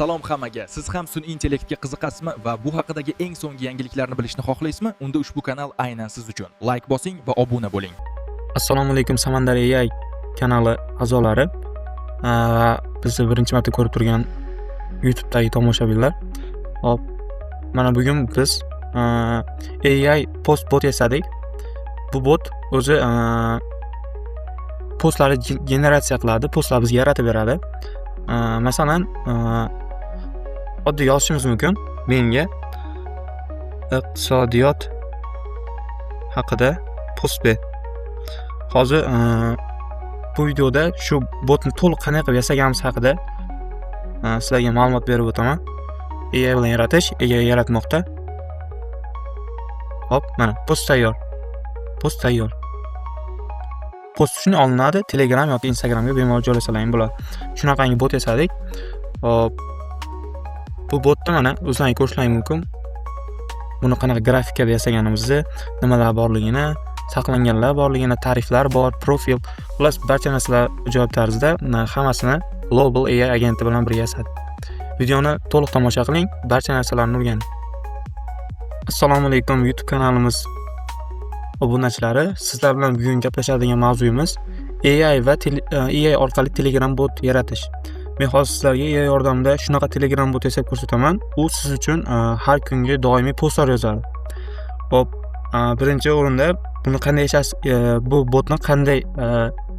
Salom hammaga. Siz ham sun'iy intellektga qiziqasizmi va bu haqidagi eng so'nggi yangiliklarni bilishni xohlaysizmi? Unda ushbu kanal aynan siz uchun. Like bosing va obuna bo'ling. Assalomu alaykum Samandar AI kanali a'zolari. Bizni birinchi marta ko'rib turgan YouTube'dagi tomoshabinlar. Hop, mana bugun biz AI post bot yasadik. Bu bot o'zi postlarni generatsiya qiladi, postlar bizga yaratib beradi. Masalan, oddiy yozishimiz mumkin. Menga iqtisodiyot haqida post ber. Hozir bu videoda shu botni to'liq qanday qilib yasaganimiz haqida sizlarga ma'lumot berib o'taman. AI bilan yaratish, AI yaratmoqda. Hop, mana post tayyor. Post tayyor. Post shuni olinadi, Telegram yoki Instagramga bemalol joylasalang bo'ladi. Shunaqangi bot yasadik. Hop. Bu botda mana o'zlaringiz ko'rishlaringiz mumkin. Buni qanaqa grafikada yasaganimizni, nimalar borligini, saqlanganlar borligini, tariflar bor, profil, xullas barcha narsalar ajoyib tarzda hammasini Global AI agenti bilan birga yasadik. Videoni to'liq tomosha qiling, barcha narsalarni o'rganing. Assalomu alaykum YouTube kanalimiz obunachilari. Sizlar bilan bugun gaplashadigan mavzuyimiz AI va AI orqali Telegram bot yaratish. Men hozir sizlarga AI yordamida shunaqa Telegram bot yasab ko'rsataman. U siz uchun har kungi doimiy postlar yozadi. Hop, birinchi o'rinda buni qanday yasash, bu botni qanday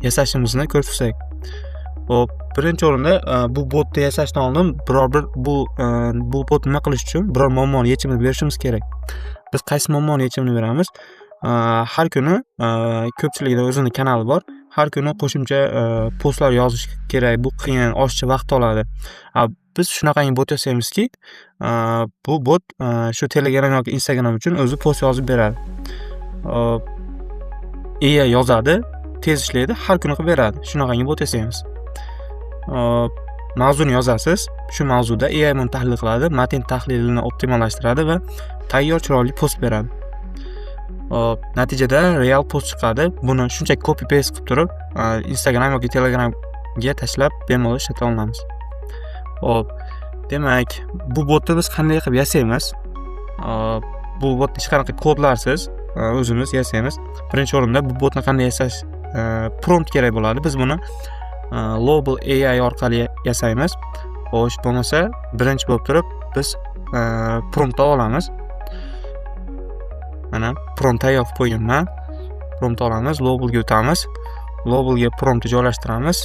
yasashimizni ko'rsak. Hop, birinchi o'rinda bu botni yasashdan oldin biror bir bu bot nima qilish uchun biror muammoni yechimini berishimiz kerak. Biz qaysi muammoni yechimini beramiz? Har kuni ko'pchilikda o'zining kanali bor. Har kuni qo'shimcha postlar yozish kerak. Bu qiyin, oshiqcha vaqt oladi. Biz shunaqangi bot yasaymizki, bu bot shu Telegram yoki Instagram uchun o'zi post yozib beradi. AI yozadi, tez ishlaydi, har kuni qilib beradi. Shunaqangi bot yasaymiz. Mavzuni yozasiz. Shu mavzuda AI buni tahlil qiladi, matn tahlilini optimallashtiradi va tayyor chiroyli post beradi. Natijada real post chiqadi. Buni shunchaki copy paste qilib turib, Instagram yoki Telegramga tashlab bemalol ishlata olamiz. Hop, demak, bu botni biz qanday qilib yasaymiz? Bu botni hech qanaqa kodlarsiz o'zimiz yasaymiz. Birinchi o'rinda bu botni qanday yasash prompt kerak bo'ladi. Biz buni Global AI orqali yasaymiz. Xo'sh, bo'lmasa, birinchi bo'lib turib biz prompt olamiz. Mana prompt tayyor qilib qo'yganman. Prompt olamiz, Globalga o'tamiz. Globalga promptni joylashtiramiz.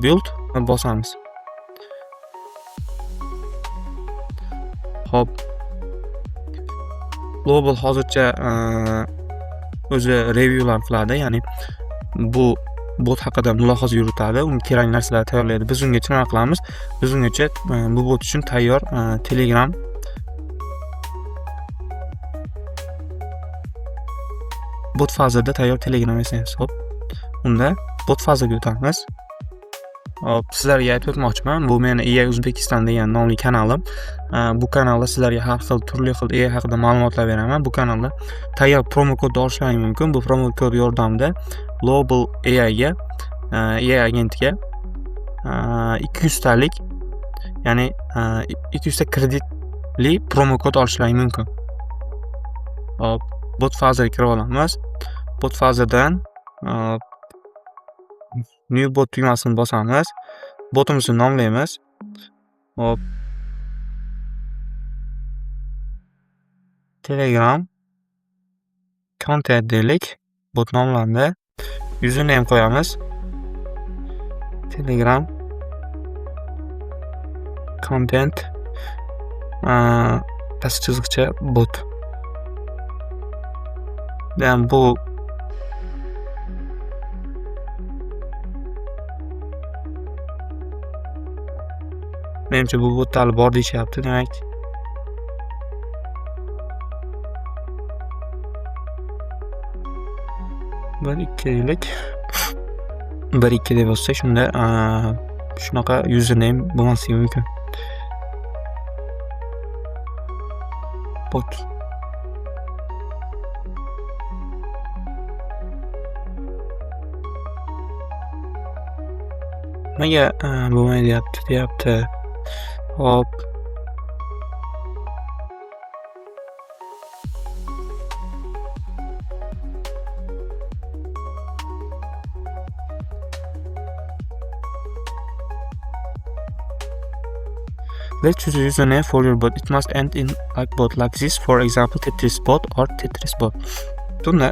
Build bosamiz. Hop. Global hozircha o'zi reviewlar qiladi, ya'ni bu bot haqida mulohaza yuritadi, unga kerakli narsalarni tayyorlaydi. Biz unga nima qilamiz? Biz ungacha bu bot uchun tayyor Telegram bot fazada tayyor Telegram yasaymiz. Hop. Unda bot fazaga o'tamiz. Hop, sizlarga aytib o'tmoqchiman, bu meni AI Uzbekistan degan nomli kanalim. Bu kanalda sizlarga har xil turli xil AI haqida ma'lumotlar beraman. Bu kanalda tayyor promo kod olishlaringiz mumkin. Bu promo kod yordamida Global AI ga, AI agentiga 200 talik, ya'ni 200 ta kreditli promo kod olishlaringiz mumkin. Hop, bot fazaga kirib olamiz. Bot fazadan new bot tugmasini bosamiz. Botimizni nomlaymiz. Hop. Telegram content deylik. Bot nomlandi. Username qo'yamiz. Telegram content past chiziqcha bot. Bu menimcha bu botlar bor deyishyapti, demak. Bir ikki deb yozsak, shunda shunaqa username bo'lmasligi mumkin. Bot. Nimaga bo'lmayapti deyapti. Hop. Let's choose a username for your bot. It must end in like bot like this. For example, Tetris bot or Tetris bot. Bunda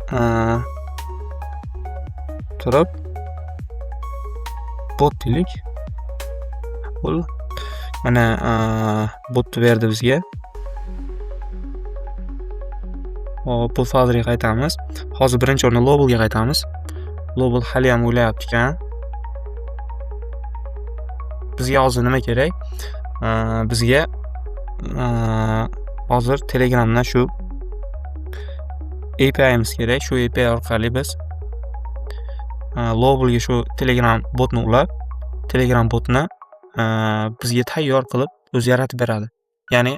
turib bot deylik. Bo'ldi. Mana botni berdi bizga. Hop, bu faylga qaytamiz. Hozir birinchi o'rinda lobelga qaytamiz. Lobel hali ham o'ylayapti ekan. Bizga hozir nima kerak? Bizga hozir Telegramdan shu API'miz kerak. Shu API orqali biz lobelga shu Telegram botni ulab, Telegram botni bizga tayyor qilib o'zi yaratib beradi. Ya'ni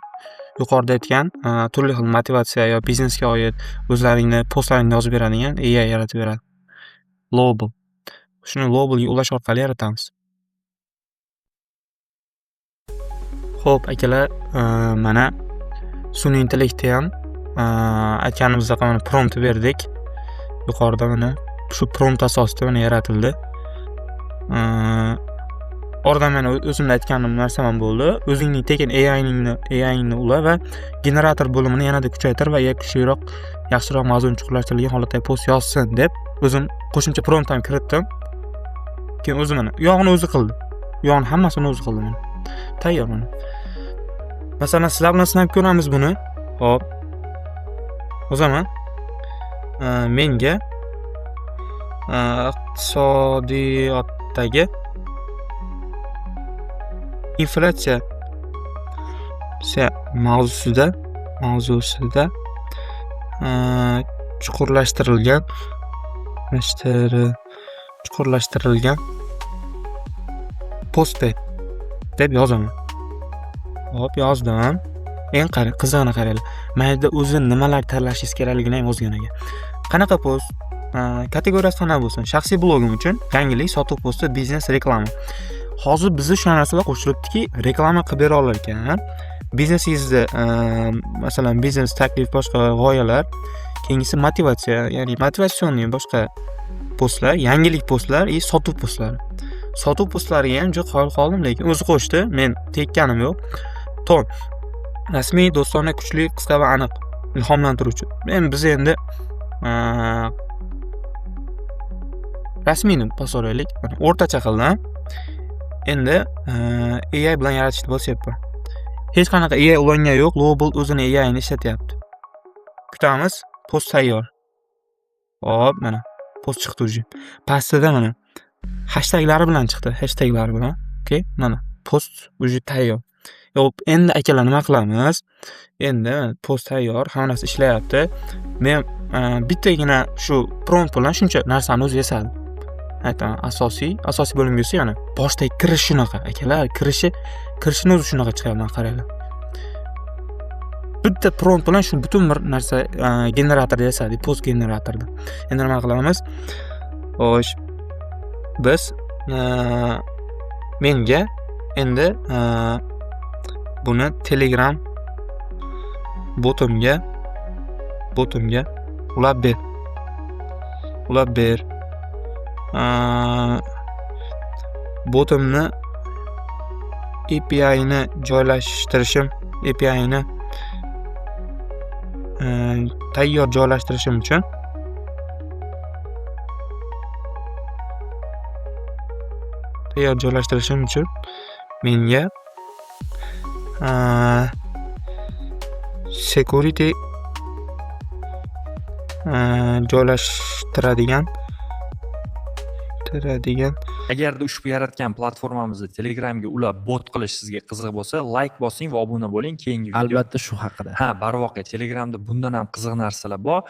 yuqorida aytgan turli xil motivatsiya yo biznesga oid o'zlaringni postlaringni yozib beradigan AI yaratib beradi. Lobel. Shuni lobelga ulash orqali yaratamiz. Xo'p, akalar, mana sun'iy intellektga ham aytganimizdek mana prompt berdik. Yuqorida mana shu prompt asosida mana yaratildi. Oradan mana o'zimda aytganim narsa ham bo'ldi. O'zingning tekin AI'ni ula va generator bo'limini yanada kuchaytir va kuchliroq, yaxshiroq mazmun chuqurlashtirilgan holatdagi post yozsin deb o'zim qo'shimcha prompt ham kiritdim. Keyin o'zi mana yog'ini o'zi qildi. Yog'ini hammasini o'zi qildi mana. Tayyor mana. Masalan, sizlar bilan sinab ko'ramiz buni. Hop. O zaman menga iqtisodiyotdagi inflyatsiya mavzusida chuqurlashtirilgan post deb yozaman. Hop, yozdim. Eng qizig'ini qaranglar. Mayda o'zi nimalar tanlashingiz kerakligini ham yozgan ekan. Qanaqa post? Kategoriyasi qanaqa bo'lsin? Shaxsiy blogim uchun yangilik, sotuv posti, biznes, reklama. Hozir bizga shu narsalar qo'shilibdiki, reklama qilib bera olar ekan. Biznesingizda masalan, biznes taklif, boshqa g'oyalar, keyingisi motivatsiya, ya'ni motivatsion boshqa postlar, yangilik postlar, sotuv postlari. Sotuv postlariga ham juda qoyil qoldim, lekin o'zi qo'shdi. Men tekkanim yo'q. To'g'ri. Rasmiy, do'stona, kuchli, qisqa va aniq, ilhomlantiruvchi. Biz endi rasmiyni bosoraylik. O'rtacha qildim. Endi AI bilan yaratishni bosayapman. Hech qanaqa AI ulangan yo'q, Lobel o'zini AI'ni ishlatyapti. Kutamiz, post tayyor. Hop, mana post chiqdi уже. Pastida mana hashtaglari bilan chiqdi, hashtaglari bilan. Okay, mana post уже tayyor. Yo'q, endi akalar nima qilamiz? Endi post tayyor, hamma narsa ishlayapti. Men bittagina shu prompt bilan shuncha narsani o'zi yasadi. Aytaman, asosiy bo'limga esa yana boshdagi kirish shunaqa, akalar, kirishini o'zi shunaqa chiqadi, qaranglar. Bitta prompt bilan shu butun bir narsa generatorda yasadi, post generatorda. Endi nima qilamiz? Xo'sh, biz menga endi buni Telegram botimga ulab ber. Botimni API'ni joylashtirishim, API'ni tayyor joylashtirishim uchun menga security joylashtiradigan Agarda ushbu yaratgan platformamizni Telegramga ulab bot qilish sizga qiziq bo'lsa, like bosing va obuna bo'ling. Keyingi video Albatta shu haqida. barvoqe Telegramda bundan ham qiziq narsalar bor.